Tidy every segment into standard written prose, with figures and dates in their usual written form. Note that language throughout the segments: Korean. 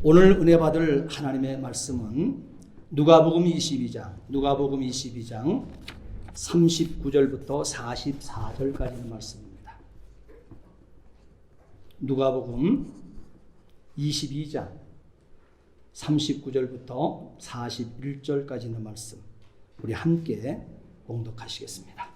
오늘 은혜 받을 하나님의 말씀은 누가복음 22장 39절부터 44절까지의 말씀입니다. 누가복음 22장 39절부터 41절까지의 말씀, 우리 함께 봉독하시겠습니다.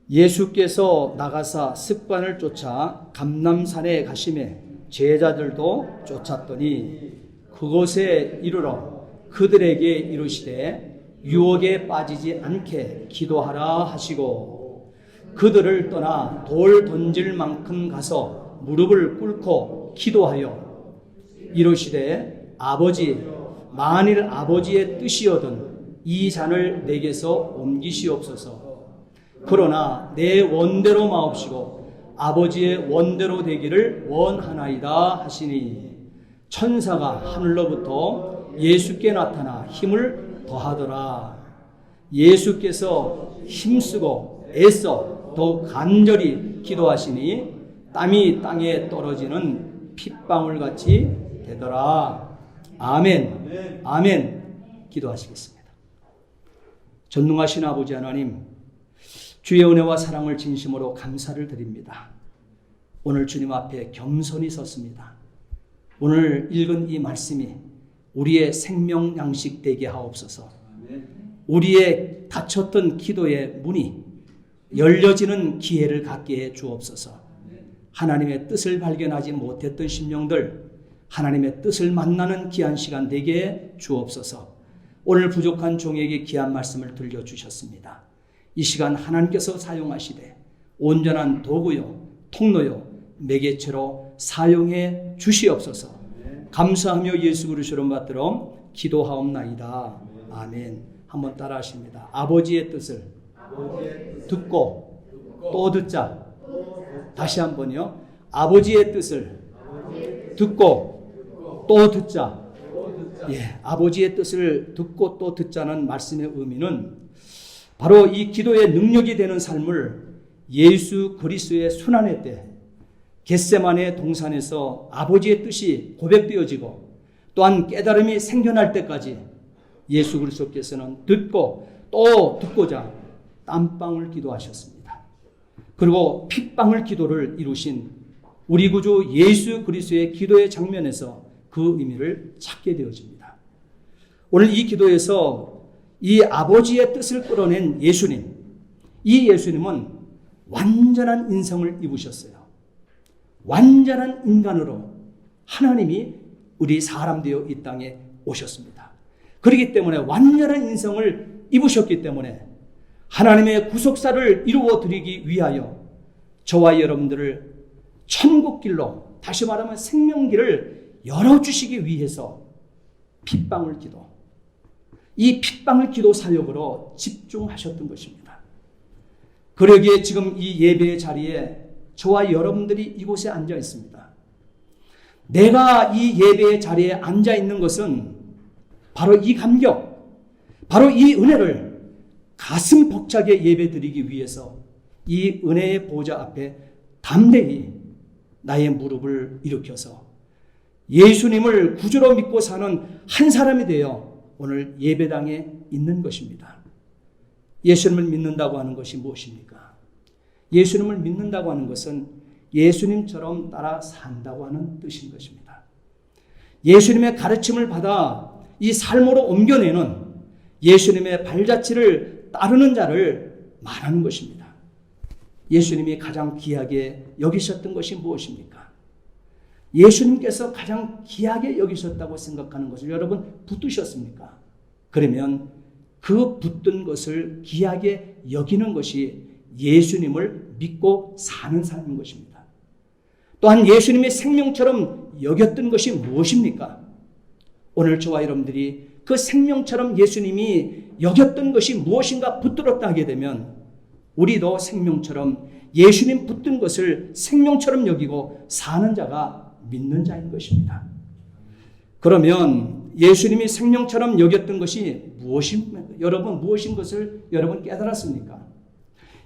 예수께서 나가사 습관을 쫓아 감람산에 가시매 제자들도 쫓았더니 그곳에 이르러 그들에게 이르시되 유혹에 빠지지 않게 기도하라 하시고 그들을 떠나 돌 던질 만큼 가서 무릎을 꿇고 기도하여 이르시되 아버지, 만일 아버지의 뜻이거든 이 잔을 내게서 옮기시옵소서. 그러나 내 원대로 마옵시고 아버지의 원대로 되기를 원하나이다 하시니 천사가 하늘로부터 예수께 나타나 힘을 더하더라. 예수께서 힘쓰고 애써 더 간절히 기도하시니 땀이 땅에 떨어지는 핏방울같이 되더라. 아멘. 아멘. 기도하시겠습니다. 전능하신 아버지 하나님, 주의 은혜와 사랑을 진심으로 감사를 드립니다. 오늘 주님 앞에 겸손히 섰습니다. 오늘 읽은 이 말씀이 우리의 생명 양식 되게 하옵소서. 우리의 닫혔던 기도의 문이 열려지는 기회를 갖게 해 주옵소서. 하나님의 뜻을 발견하지 못했던 심령들, 하나님의 뜻을 만나는 귀한 시간 되게 해 주옵소서. 오늘 부족한 종에게 귀한 말씀을 들려주셨습니다. 이 시간 하나님께서 사용하시되 온전한 도구요, 통로요, 매개체로 사용해 주시옵소서. 감사하며 예수 그리스도로 받들어 기도하옵나이다. 아멘. 한번 따라 하십니다. 아버지의 뜻을 듣고 또 듣자. 다시 한번요. 아버지의 뜻을 듣고 또 듣자. 예, 아버지의 뜻을 듣고 또 듣자는 말씀의 의미는 바로 이 기도의 능력이 되는 삶을 예수 그리스도의 순환의 때 겟세마네 동산에서 아버지의 뜻이 고백되어지고 또한 깨달음이 생겨날 때까지 예수 그리스도께서는 듣고 또 듣고자 땀방울 기도하셨습니다. 그리고 핏방울 기도를 이루신 우리 구주 예수 그리스도의 기도의 장면에서 그 의미를 찾게 되어집니다. 오늘 이 기도에서 이 아버지의 뜻을 끌어낸 예수님, 이 예수님은 완전한 인성을 입으셨어요. 완전한 인간으로 하나님이 우리 사람 되어 이 땅에 오셨습니다. 그렇기 때문에 완전한 인성을 입으셨기 때문에 하나님의 구속사를 이루어 드리기 위하여 저와 여러분들을 천국길로, 다시 말하면 생명길을 열어주시기 위해서 핏방울 기도, 이 핏방울 기도 사역으로 집중하셨던 것입니다. 그러기에 지금 이 예배의 자리에 저와 여러분들이 이곳에 앉아 있습니다. 내가 이 예배의 자리에 앉아 있는 것은 바로 이 감격, 바로 이 은혜를 가슴 벅차게 예배드리기 위해서 이 은혜의 보좌 앞에 담대히 나의 무릎을 일으켜서 예수님을 구주로 믿고 사는 한 사람이 되어 오늘 예배당에 있는 것입니다. 예수님을 믿는다고 하는 것이 무엇입니까? 예수님을 믿는다고 하는 것은 예수님처럼 따라 산다고 하는 뜻인 것입니다. 예수님의 가르침을 받아 이 삶으로 옮겨내는 예수님의 발자취를 따르는 자를 말하는 것입니다. 예수님이 가장 귀하게 여기셨던 것이 무엇입니까? 예수님께서 가장 귀하게 여기셨다고 생각하는 것을 여러분 붙드셨습니까? 그러면 그 붙든 것을 귀하게 여기는 것이 예수님을 믿고 사는 삶인 것입니다. 또한 예수님의 생명처럼 여겼던 것이 무엇입니까? 오늘 저와 여러분들이 그 생명처럼 예수님이 여겼던 것이 무엇인가 붙들었다 하게 되면 우리도 생명처럼 예수님 붙든 것을 생명처럼 여기고 사는 자가 믿는 자인 것입니다. 그러면 예수님이 생명처럼 여겼던 것이 무엇입니까? 여러분 무엇인 것을 여러분 깨달았습니까?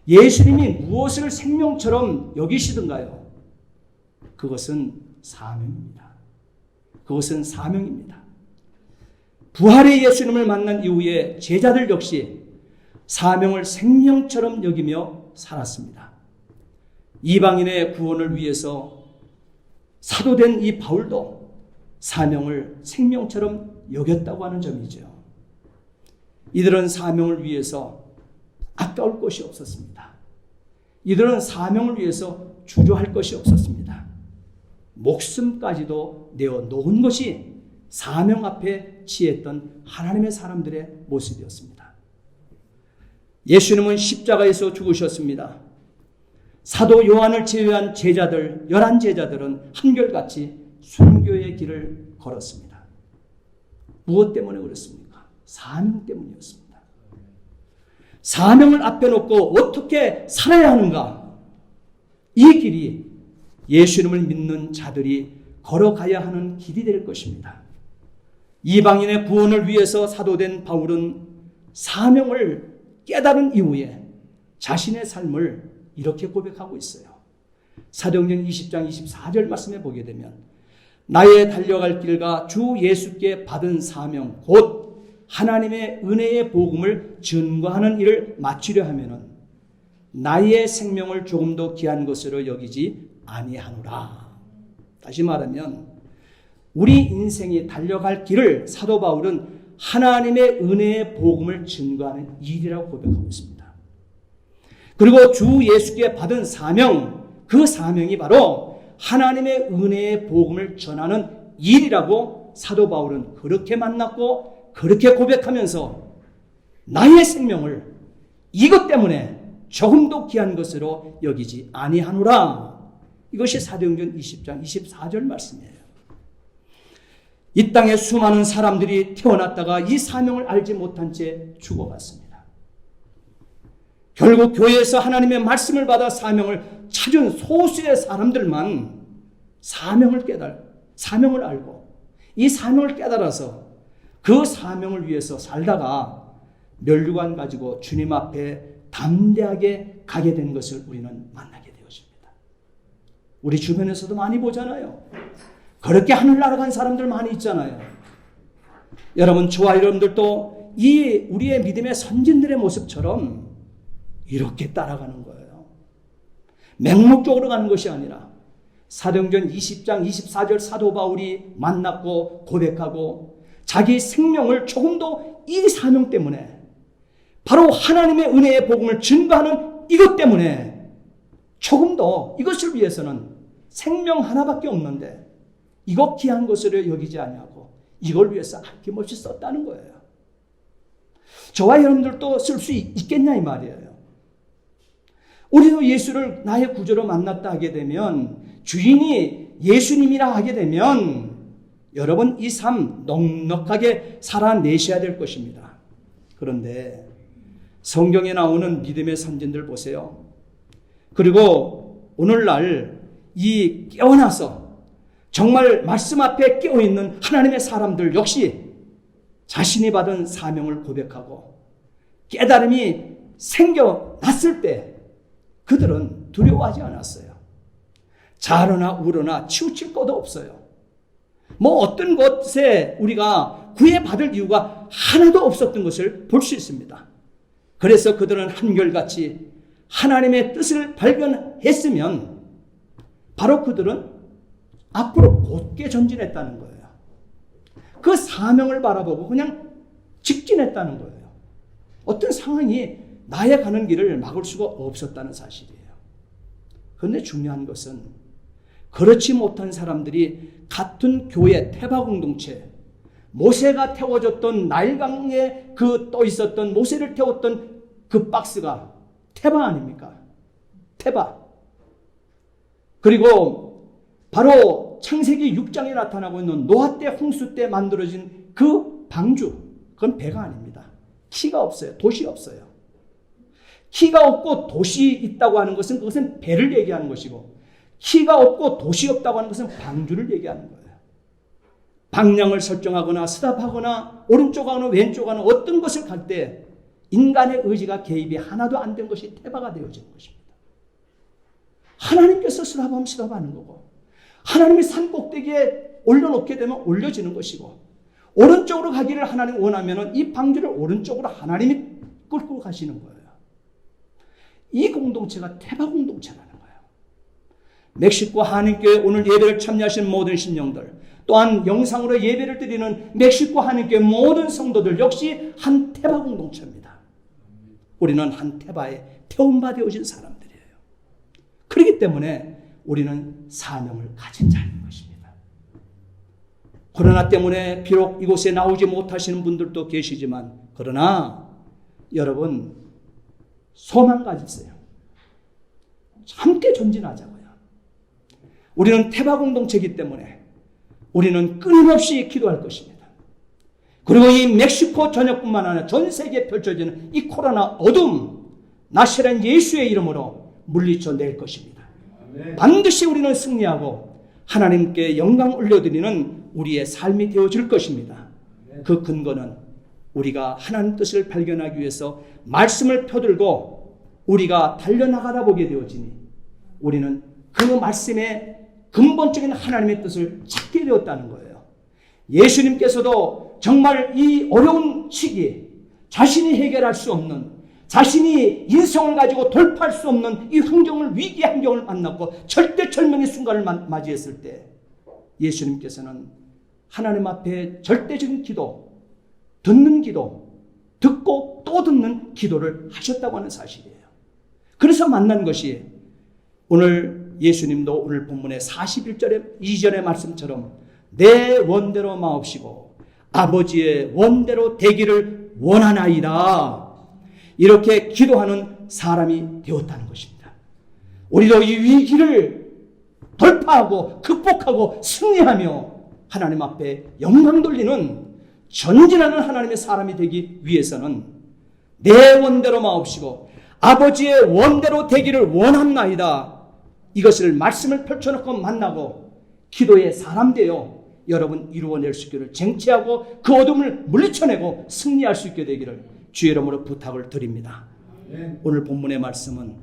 예수님이 무엇을 생명처럼 여기시던가요? 그것은 사명입니다. 그것은 사명입니다. 부활의 예수님을 만난 이후에 제자들 역시 사명을 생명처럼 여기며 살았습니다. 이방인의 구원을 위해서 사도된 이 바울도 사명을 생명처럼 여겼다고 하는 점이죠. 이들은 사명을 위해서 아까울 것이 없었습니다. 이들은 사명을 위해서 주저할 것이 없었습니다. 목숨까지도 내어 놓은 것이 사명 앞에 취했던 하나님의 사람들의 모습이었습니다. 예수님은 십자가에서 죽으셨습니다. 사도 요한을 제외한 제자들, 11제자들은 한결같이 순교의 길을 걸었습니다. 무엇 때문에 그랬습니까? 사명 때문이었습니다. 사명을 앞에 놓고 어떻게 살아야 하는가? 이 길이 예수님을 믿는 자들이 걸어가야 하는 길이 될 것입니다. 이방인의 구원을 위해서 사도된 바울은 사명을 깨달은 이후에 자신의 삶을 이렇게 고백하고 있어요. 사도행전 20장 24절 말씀에 보게 되면 나의 달려갈 길과 주 예수께 받은 사명 곧 하나님의 은혜의 복음을 증거하는 일을 마치려 하면은 나의 생명을 조금 더 귀한 것으로 여기지 아니하노라. 다시 말하면 우리 인생이 달려갈 길을 사도 바울은 하나님의 은혜의 복음을 증거하는 일이라고 고백하고 있습니다. 그리고 주 예수께 받은 사명, 그 사명이 바로 하나님의 은혜의 복음을 전하는 일이라고 사도 바울은 그렇게 만났고 그렇게 고백하면서 나의 생명을 이것 때문에 조금도 귀한 것으로 여기지 아니하노라. 이것이 사도행전 20장 24절 말씀이에요. 이 땅에 수많은 사람들이 태어났다가 이 사명을 알지 못한 채 죽어갔습니다. 결국 교회에서 하나님의 말씀을 받아 사명을 찾은 소수의 사람들만 사명을 알고 이 사명을 깨달아서 그 사명을 위해서 살다가 면류관 가지고 주님 앞에 담대하게 가게 된 것을 우리는 만나게 되었습니다. 우리 주변에서도 많이 보잖아요. 그렇게 하늘 날아간 사람들 많이 있잖아요. 여러분, 저와 여러분들도 이 우리의 믿음의 선진들의 모습처럼 이렇게 따라가는 거예요. 맹목적으로 가는 것이 아니라 사도행전 20장 24절 사도 바울이 만났고 고백하고 자기 생명을 조금도 이 사명 때문에 바로 하나님의 은혜의 복음을 증거하는 이것 때문에 조금 더 이것을 위해서는 생명 하나밖에 없는데 이것 귀한 것으로 여기지 아니하고 이걸 위해서 아낌없이 썼다는 거예요. 저와 여러분들도 쓸 수 있겠냐 이 말이에요. 우리도 예수를 나의 구주로 만났다 하게 되면 주인이 예수님이라 하게 되면 여러분 이 삶 넉넉하게 살아내셔야 될 것입니다. 그런데 성경에 나오는 믿음의 선진들 보세요. 그리고 오늘날 이 깨어나서 정말 말씀 앞에 깨어있는 하나님의 사람들 역시 자신이 받은 사명을 고백하고 깨달음이 생겨났을 때 그들은 두려워하지 않았어요. 자르나 우러나 치우칠 것도 없어요. 뭐 어떤 것에 우리가 구애받을 이유가 하나도 없었던 것을 볼 수 있습니다. 그래서 그들은 한결같이 하나님의 뜻을 발견했으면 바로 그들은 앞으로 곧게 전진했다는 거예요. 그 사명을 바라보고 그냥 직진했다는 거예요. 어떤 상황이 나의 가는 길을 막을 수가 없었다는 사실이에요. 그런데 중요한 것은 그렇지 못한 사람들이 같은 교회 태바 공동체, 모세가 태워줬던 나일강에 그 떠 있었던 모세를 태웠던 그 박스가 태바 아닙니까? 태바. 그리고 바로 창세기 6장에 나타나고 있는 노아 때 홍수 때 만들어진 그 방주, 그건 배가 아닙니다. 키가 없어요. 돛이 없어요. 키가 없고 돛이 있다고 하는 것은 그것은 배를 얘기하는 것이고 키가 없고 돛이 없다고 하는 것은 방주를 얘기하는 거예요. 방향을 설정하거나 스탑하거나 오른쪽 하거나 왼쪽 하거나 어떤 것을 갈 때 인간의 의지가 개입이 하나도 안 된 것이 태바가 되어지는 것입니다. 하나님께서 스탑하면 스탑하는 거고 하나님이 산 꼭대기에 올려놓게 되면 올려지는 것이고, 오른쪽으로 가기를 하나님 원하면 이 방주를 오른쪽으로 하나님이 끌고 가시는 거예요. 이 공동체가 태바 공동체라는 거예요. 멕시코 한인교회 오늘 예배를 참여하신 모든 신령들, 또한 영상으로 예배를 드리는 멕시코 한인교회 모든 성도들 역시 한 태바 공동체입니다. 우리는 한 태바에 태움받아오신 사람들이에요. 그렇기 때문에 우리는 사명을 가진 자인 것입니다. 코로나 때문에 비록 이곳에 나오지 못하시는 분들도 계시지만, 그러나 여러분 소망 가지세요. 함께 전진하자고요. 우리는 태바 공동체이기 때문에 우리는 끊임없이 기도할 것입니다. 그리고 이 멕시코 전역뿐만 아니라 전 세계에 펼쳐지는 이 코로나 어둠, 나시란 예수의 이름으로 물리쳐 낼 것입니다. 반드시 우리는 승리하고 하나님께 영광 올려드리는 우리의 삶이 되어질 것입니다. 그 근거는 우리가 하나님 뜻을 발견하기 위해서 말씀을 펴들고 우리가 달려나가다 보게 되어지니 우리는 그 말씀의 근본적인 하나님의 뜻을 찾게 되었다는 거예요. 예수님께서도 정말 이 어려운 시기에 자신이 해결할 수 없는, 자신이 인성을 가지고 돌파할 수 없는 이 위기 환경을 만났고 절대절명의 순간을 맞이했을 때 예수님께서는 하나님 앞에 절대적인 기도, 듣는 기도, 듣고 또 듣는 기도를 하셨다고 하는 사실이에요. 그래서 만난 것이 오늘 예수님도 오늘 본문의 41절의 2절의 말씀처럼 내 원대로 마옵시고 아버지의 원대로 되기를 원하나이다, 이렇게 기도하는 사람이 되었다는 것입니다. 우리도 이 위기를 돌파하고 극복하고 승리하며 하나님 앞에 영광 돌리는 전진하는 하나님의 사람이 되기 위해서는 내 원대로 마옵시고 아버지의 원대로 되기를 원합나이다, 이것을 말씀을 펼쳐놓고 만나고 기도의 사람 되어 여러분 이루어낼 수 있기를, 쟁취하고 그 어둠을 물리쳐내고 승리할 수 있게 되기를 주의 이름으로 부탁을 드립니다. 오늘 본문의 말씀은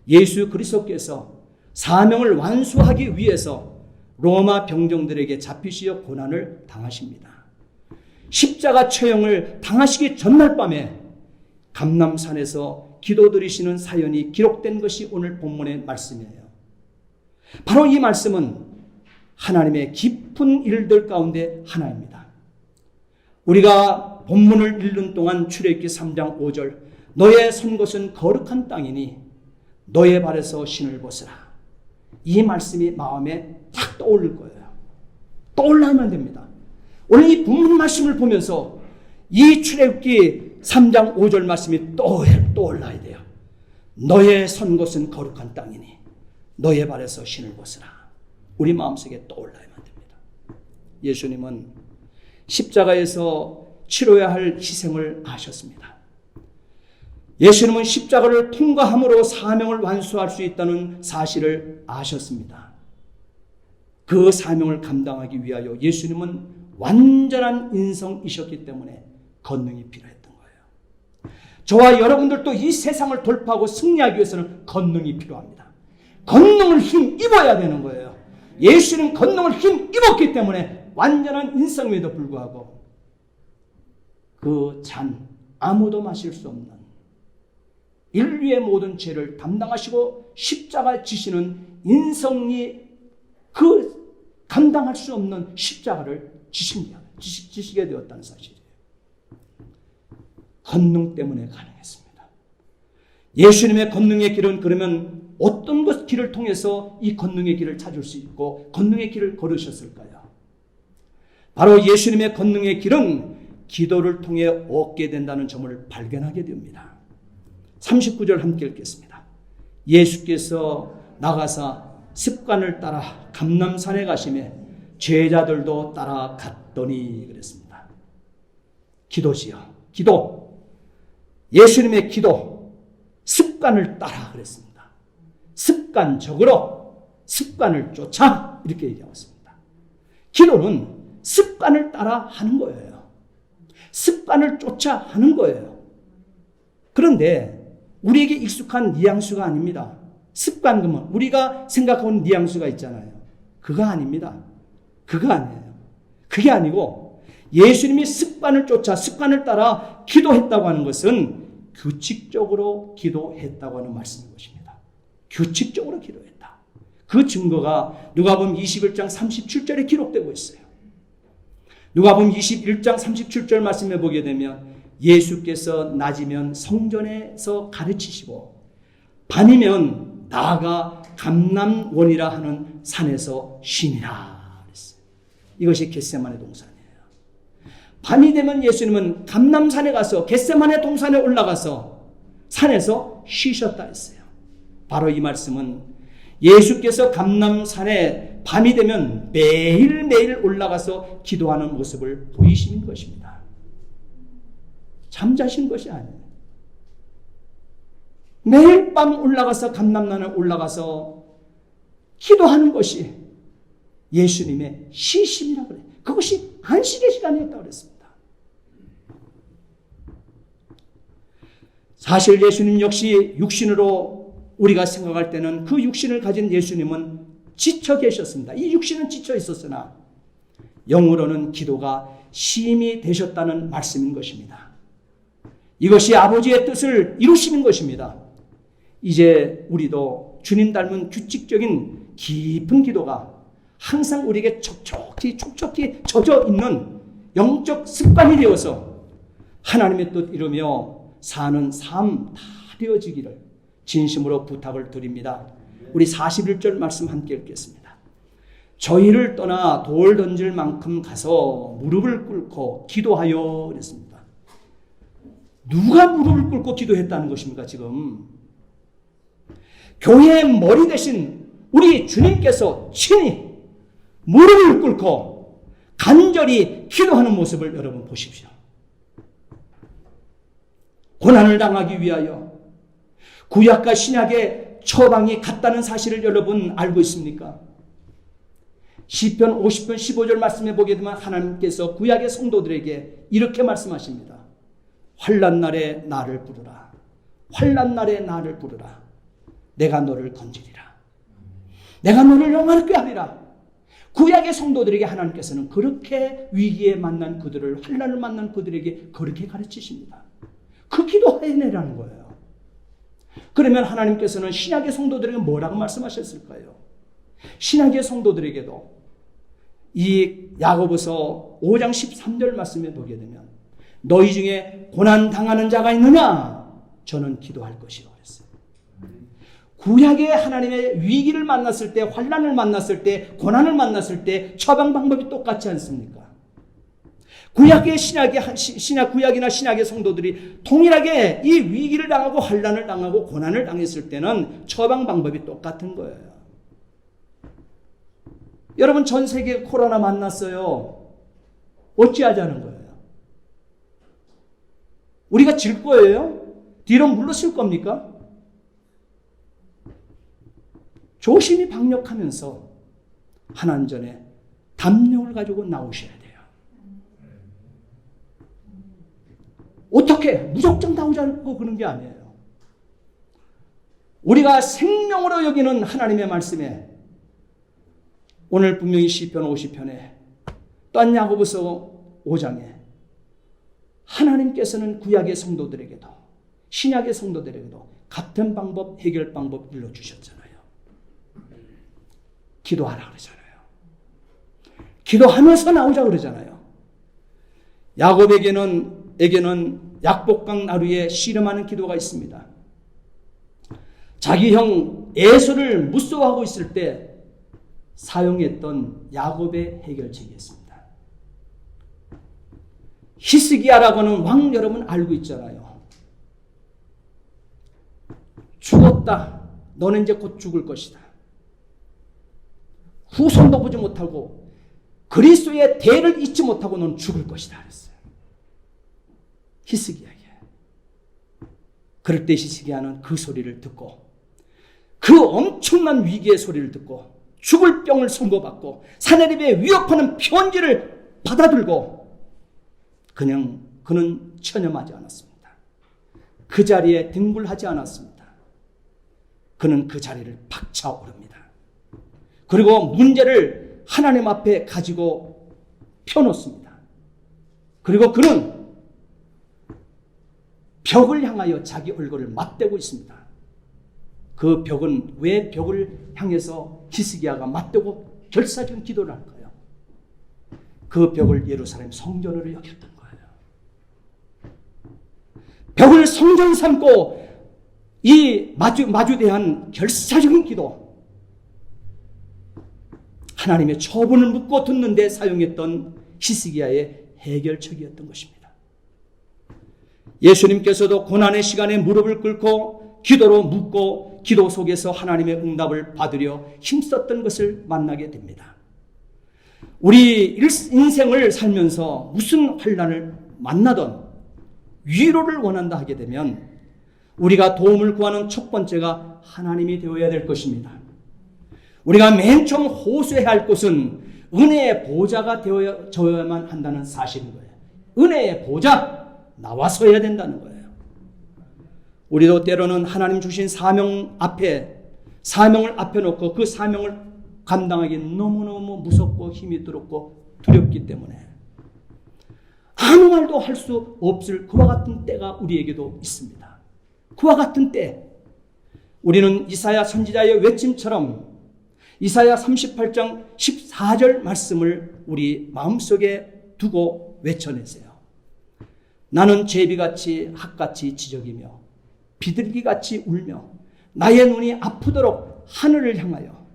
예수 그리스도께서 사명을 완수하기 위해서 로마 병정들에게 잡히시어 고난을 당하십니다. 십자가 처형을 당하시기 전날 밤에 감람산에서 기도드리시는 사연이 기록된 것이 오늘 본문의 말씀이에요. 바로 이 말씀은 하나님의 깊은 일들 가운데 하나입니다. 우리가 본문을 읽는 동안 출애굽기 3장 5절 너의 선 곳은 거룩한 땅이니 너의 발에서 신을 벗으라, 이 말씀이 마음에 탁 떠오를 거예요. 떠올라면 됩니다. 오늘 이 본문 말씀을 보면서 이 출애굽기 3장 5절 말씀이 떠올라야 돼요. 너의 선 곳은 거룩한 땅이니 너의 발에서 신을 벗으라. 우리 마음속에 떠올라야만 됩니다. 예수님은 십자가에서 치러야 할 희생을 하셨습니다. 예수님은 십자가를 통과함으로 사명을 완수할 수 있다는 사실을 아셨습니다. 그 사명을 감당하기 위하여 예수님은 완전한 인성이셨기 때문에 권능이 필요했던 거예요. 저와 여러분들도 이 세상을 돌파하고 승리하기 위해서는 권능이 필요합니다. 권능을 힘입어야 되는 거예요. 예수는 권능을 힘입었기 때문에 완전한 인성임에도 불구하고 그 잔 아무도 마실 수 없는 인류의 모든 죄를 담당하시고 십자가 지시는 인성이 그 감당할 수 없는 십자가를 지시게 되었다는 사실이에요. 권능 때문에 가능했습니다. 예수님의 권능의 길은 그러면 어떤 길을 통해서 이 권능의 길을 찾을 수 있고 권능의 길을 걸으셨을까요? 바로 예수님의 권능의 길은 기도를 통해 얻게 된다는 점을 발견하게 됩니다. 39절 함께 읽겠습니다. 예수께서 나가사 습관을 따라 감람산에 가시매 제자들도 따라갔더니 그랬습니다. 기도지요. 기도. 예수님의 기도. 습관을 따라 그랬습니다. 습관적으로 습관을 쫓아 이렇게 얘기하고 있습니다. 기도는 습관을 따라 하는 거예요. 습관을 쫓아 하는 거예요. 그런데 우리에게 익숙한 뉘앙스가 아닙니다. 습관 그러면 우리가 생각하는 뉘앙스가 있잖아요. 그거 아닙니다. 그거 아니에요. 그게 아니고 예수님이 습관을 따라 기도했다고 하는 것은 규칙적으로 기도했다고 하는 말씀인 것입니다. 규칙적으로 기도했다. 그 증거가 누가복음 21장 37절에 기록되고 있어요. 누가복음 21장 37절 말씀에 보게 되면 예수께서 낮이면 성전에서 가르치시고 밤이면 나아가 감람원이라 하는 산에서 쉬니라 그랬어요. 이것이 겟세마네 동산이에요. 밤이 되면 예수님은 감람산에 가서 겟세마네 동산에 올라가서 산에서 쉬셨다 했어요. 바로 이 말씀은 예수께서 감람산에 밤이 되면 매일매일 올라가서 기도하는 모습을 보이시는 것입니다. 잠자신 것이 아니에요. 매일 밤 올라가서 감람산에 올라가서 기도하는 것이 예수님의 쉬심이라고 그래요. 그것이 안식의 시간이었다고 그랬습니다. 사실 예수님 역시 육신으로 우리가 생각할 때는 그 육신을 가진 예수님은 지쳐 계셨습니다. 이 육신은 지쳐 있었으나 영으로는 기도가 심히 되셨다는 말씀인 것입니다. 이것이 아버지의 뜻을 이루시는 것입니다. 이제 우리도 주님 닮은 규칙적인 깊은 기도가 항상 우리에게 촉촉히 젖어 있는 영적 습관이 되어서 하나님의 뜻 이루며 사는 삶 다 되어지기를 진심으로 부탁을 드립니다. 우리 41절 말씀 함께 읽겠습니다. 저희를 떠나 돌 던질 만큼 가서 무릎을 꿇고 기도하여 그랬습니다. 누가 무릎을 꿇고 기도했다는 것입니까? 지금 교회의 머리 대신 우리 주님께서 친히 무릎을 꿇고 간절히 기도하는 모습을 여러분 보십시오. 고난을 당하기 위하여 구약과 신약의 처방이 같다는 사실을 여러분 알고 있습니까? 시편 50편 15절 말씀에 보게 되면 하나님께서 구약의 성도들에게 이렇게 말씀하십니다. 환난 날에 나를 부르라. 환난 날에 나를 부르라. 내가 너를 건지리라. 내가 너를 영화롭게 하리라. 구약의 성도들에게 하나님께서는 그렇게 위기에 만난 그들을, 환난을 만난 그들에게 그렇게 가르치십니다. 그 기도 해내라는 거예요. 그러면 하나님께서는 신약의 성도들에게 뭐라고 말씀하셨을까요? 신약의 성도들에게도 이 야고보서 5장 13절 말씀에 보게 되면 너희 중에 고난 당하는 자가 있느냐? 저는 기도할 것이요 그랬어요. 구약의 하나님의 위기를 만났을 때, 환난을 만났을 때, 고난을 만났을 때 처방 방법이 똑같지 않습니까? 구약의 구약이나 신약의 성도들이 동일하게 이 위기를 당하고 환난을 당하고 고난을 당했을 때는 처방 방법이 똑같은 거예요. 여러분 전 세계 코로나 만났어요. 어찌하자는 거예요? 우리가 질 거예요? 뒤로 물러설 겁니까? 조심히 방역하면서 하나님 전에 담력을 가지고 나오셔야 돼요. 어떻게 무작정 나오자고 그런 게 아니에요. 우리가 생명으로 여기는 하나님의 말씀에 오늘 분명히 시편 50편에 또한 야고보서 5장에 하나님께서는 구약의 성도들에게도 신약의 성도들에게도 같은 방법, 해결 방법 일러주셨잖아요. 기도하라 그러잖아요. 기도하면서 나오자 그러잖아요. 야곱에게는 약복강 나루에 씨름하는 기도가 있습니다. 자기 형 에서를 무서워하고 있을 때 사용했던 야곱의 해결책이었습니다. 히스기야라고 하는 왕 여러분 알고 있잖아요. 죽었다. 너는 이제 곧 죽을 것이다. 후손도 보지 못하고 그리스도의 대를 잊지 못하고 너는 죽을 것이다 그랬어요. 히스기야에게. 그럴 때 히스기야는 그 소리를 듣고 그 엄청난 위기의 소리를 듣고 죽을 병을 선고받고 사내립에 위협하는 편지를 받아들고 그는 체념하지 않았습니다. 그 자리에 등불하지 않았습니다. 그는 그 자리를 박차오릅니다. 그리고 문제를 하나님 앞에 가지고 펴놓습니다. 그리고 그는 벽을 향하여 자기 얼굴을 맞대고 있습니다. 그 벽은 왜 벽을 향해서 히스기야가 맞대고 결사적인 기도를 할까요? 그 벽을 예루살렘 성전으로 여겼던 거예요. 벽을 성전 삼고 이 마주대한 결사적인 기도, 하나님의 처분을 묻고 듣는 데 사용했던 히스기야의 해결책이었던 것입니다. 예수님께서도 고난의 시간에 무릎을 꿇고 기도로 묻고 기도 속에서 하나님의 응답을 받으려 힘썼던 것을 만나게 됩니다. 우리 인생을 살면서 무슨 환난을 만나든 위로를 원한다 하게 되면 우리가 도움을 구하는 첫 번째가 하나님이 되어야 될 것입니다. 우리가 맨 처음 호소해야 할 것은 은혜의 보좌가 되어야만 한다는 사실인 거예요. 은혜의 보좌, 나와서 해야 된다는 거예요. 우리도 때로는 하나님 주신 사명을 앞에 놓고 그 사명을 감당하기 너무너무 무섭고 힘이 들었고 두렵기 때문에 아무 말도 할 수 없을 그와 같은 때가 우리에게도 있습니다. 그와 같은 때 우리는 이사야 선지자의 외침처럼 이사야 38장 14절 말씀을 우리 마음속에 두고 외쳐내세요. 나는 제비같이 학같이 지적이며 비둘기같이 울며 나의 눈이 아프도록 하늘을 향하여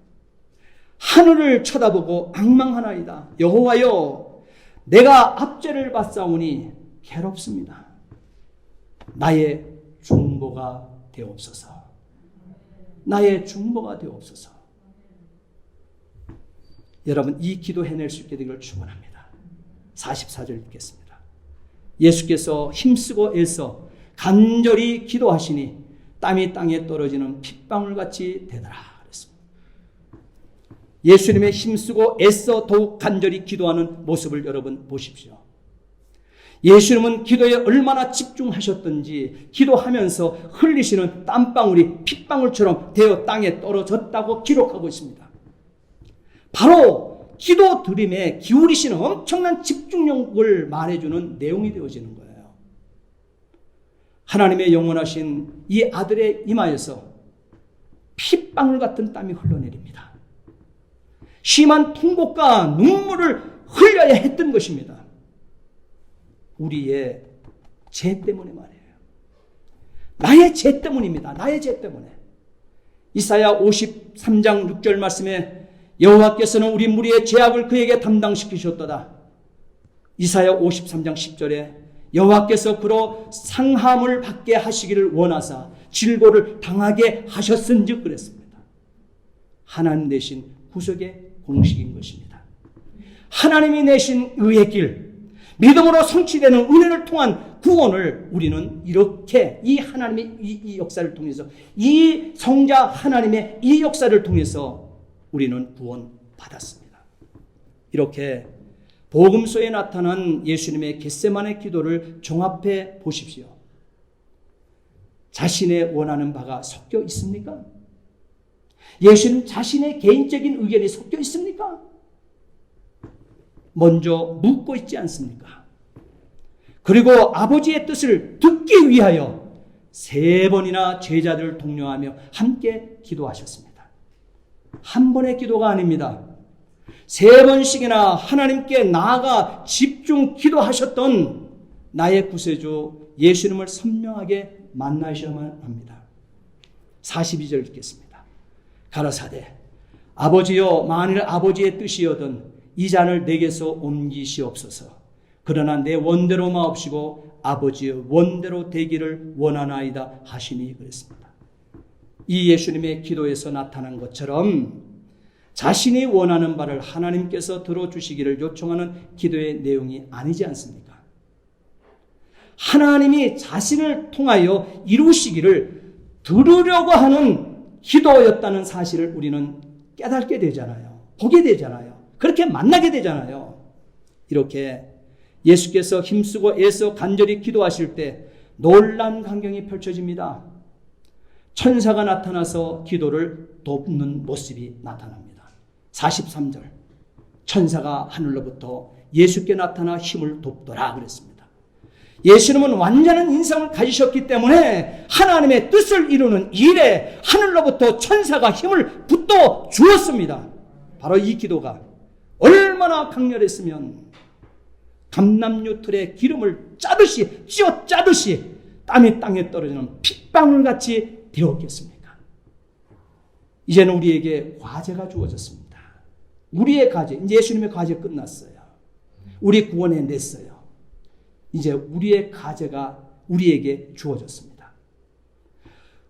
하늘을 쳐다보고 앙망하나이다. 여호와여, 내가 압제를 받사오니 괴롭습니다. 나의 중보가 되옵소서. 나의 중보가 되옵소서. 여러분, 이 기도 해낼 수 있게 되기를 축원합니다. 44절 읽겠습니다. 예수께서 힘쓰고 애써 간절히 기도하시니 땀이 땅에 떨어지는 핏방울같이 되더라 그랬습니다. 예수님의 힘쓰고 애써 더욱 간절히 기도하는 모습을 여러분 보십시오. 예수님은 기도에 얼마나 집중하셨던지 기도하면서 흘리시는 땀방울이 핏방울처럼 되어 땅에 떨어졌다고 기록하고 있습니다. 바로 기도 드림에 기울이시는 엄청난 집중력을 말해주는 내용이 되어지는 거예요. 하나님의 영원하신 이 아들의 이마에서 핏방울 같은 땀이 흘러내립니다. 심한 통곡과 눈물을 흘려야 했던 것입니다. 우리의 죄 때문에 말이에요. 나의 죄 때문입니다. 나의 죄 때문에. 이사야 53장 6절 말씀에 여호와께서는 우리 무리의 죄악을 그에게 담당시키셨도다. 이사야 53장 10절에 여호와께서 그로 상함을 받게 하시기를 원하사 질고를 당하게 하셨은즉 그랬습니다. 하나님 내신 구속의 공식인 것입니다. 하나님이 내신 의의 길, 믿음으로 성취되는 은혜를 통한 구원을 우리는 이렇게 이 하나님의 이 역사를 통해서, 이 성자 하나님의 이 역사를 통해서 우리는 구원받았습니다. 이렇게 복음서에 나타난 예수님의 겟세마네 기도를 종합해 보십시오. 자신의 원하는 바가 섞여 있습니까? 예수님 자신의 개인적인 의견이 섞여 있습니까? 먼저 묻고 있지 않습니까? 그리고 아버지의 뜻을 듣기 위하여 3번이나 제자들을 독려하며 함께 기도하셨습니다. 한 번의 기도가 아닙니다. 3번씩이나 하나님께 나아가 집중 기도하셨던 나의 구세주 예수님을 선명하게 만나셔야만 합니다. 42절 읽겠습니다. 가라사대 아버지여, 만일 아버지의 뜻이여든 이 잔을 내게서 옮기시옵소서. 그러나 내 원대로 마옵시고 아버지의 원대로 되기를 원하나이다 하시니 그랬습니다. 이 예수님의 기도에서 나타난 것처럼 자신이 원하는 바를 하나님께서 들어주시기를 요청하는 기도의 내용이 아니지 않습니까? 하나님이 자신을 통하여 이루시기를 들으려고 하는 기도였다는 사실을 우리는 깨닫게 되잖아요. 보게 되잖아요. 그렇게 만나게 되잖아요. 이렇게 예수께서 힘쓰고 애써 간절히 기도하실 때 놀란 광경이 펼쳐집니다. 천사가 나타나서 기도를 돕는 모습이 나타납니다. 43절 천사가 하늘로부터 예수께 나타나 힘을 돕더라 그랬습니다. 예수님은 완전한 인성을 가지셨기 때문에 하나님의 뜻을 이루는 일에 하늘로부터 천사가 힘을 붙어 주었습니다. 바로 이 기도가 얼마나 강렬했으면 감람유 틀에 기름을 짜듯이 쥐어 짜듯이 땀이 땅에 떨어지는 핏방울같이 되었겠습니까? 이제는 우리에게 과제가 주어졌습니다. 우리의 과제, 이제 예수님의 과제 끝났어요. 우리 구원해냈어요. 이제 우리의 과제가 우리에게 주어졌습니다.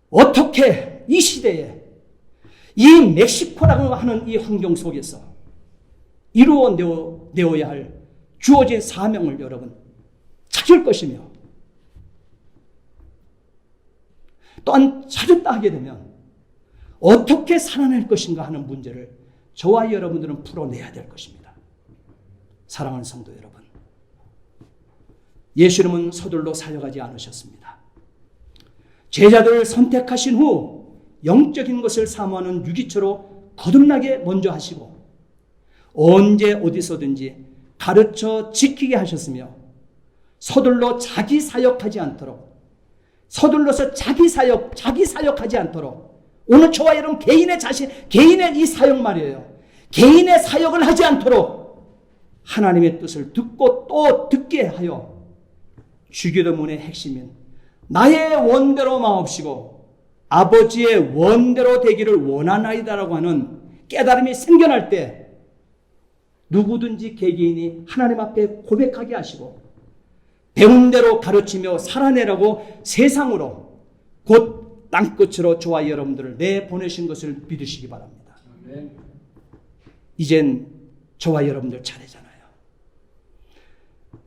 어떻게 이 시대에 이 멕시코라고 하는 이 환경 속에서 이루어내어야 할 주어진 사명을 여러분 찾을 것이며, 또한 찾았다 하게 되면 어떻게 살아낼 것인가 하는 문제를 저와 여러분들은 풀어내야 될 것입니다. 사랑하는 성도 여러분, 예수님은 서둘러 사역하지 않으셨습니다. 제자들을 선택하신 후 영적인 것을 사모하는 유기처로 거듭나게 먼저 하시고 언제 어디서든지 가르쳐 지키게 하셨으며, 서둘러 자기 사역하지 않도록, 서둘러서 자기 사역하지 않도록, 오늘 저와 여러분 개인의 이 사역 말이에요. 개인의 사역을 하지 않도록 하나님의 뜻을 듣고 또 듣게 하여 주기도문의 핵심인 나의 원대로 마옵시고 아버지의 원대로 되기를 원하나이다라고 하는 깨달음이 생겨날 때 누구든지 개개인이 하나님 앞에 고백하게 하시고 배운 대로 가르치며 살아내라고 세상으로 곧 땅끝으로 저와 여러분들을 내보내신 것을 믿으시기 바랍니다. 이젠 저와 여러분들 차례잖아요.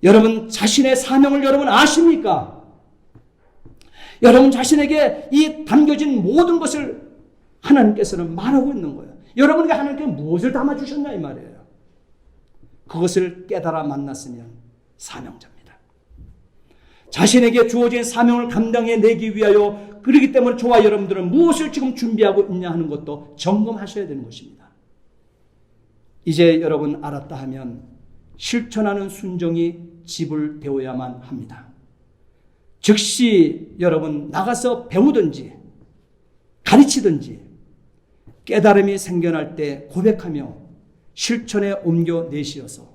여러분 자신의 사명을 여러분 아십니까? 여러분 자신에게 이 담겨진 모든 것을 하나님께서는 말하고 있는 거예요. 여러분에게 하나님께서 무엇을 담아주셨냐 이 말이에요. 그것을 깨달아 만났으면 사명자입니다. 자신에게 주어진 사명을 감당해내기 위하여, 그렇기 때문에 저와 여러분들은 무엇을 지금 준비하고 있냐 하는 것도 점검하셔야 되는 것입니다. 이제 여러분 알았다 하면 실천하는 순종이 지불되어야만 합니다. 즉시 여러분 나가서 배우든지 가르치든지 깨달음이 생겨날 때 고백하며 실천에 옮겨내시어서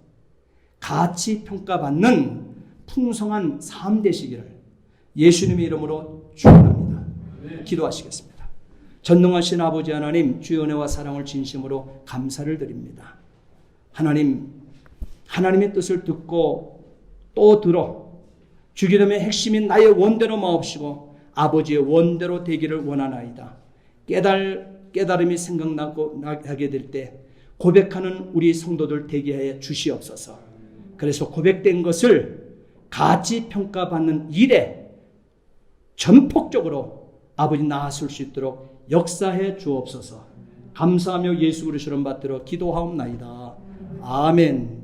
가치 평가받는 풍성한 삶 되시기를 예수님의 이름으로 축원합니다. 기도하시겠습니다. 전능하신 아버지 하나님, 주의 은혜와 사랑을 진심으로 감사를 드립니다. 하나님의 뜻을 듣고 또 들어 주기도문의 핵심인 나의 원대로 마옵시고 아버지의 원대로 되기를 원하나이다. 깨달음이 생각나게 될 때 고백하는 우리 성도들 되게 해 주시옵소서. 그래서 고백된 것을 가치 평가받는 일에 전폭적으로 아버지 나아설 수 있도록 역사해 주옵소서. 감사하며 예수 그리스도를 받들어 기도하옵나이다. 아멘.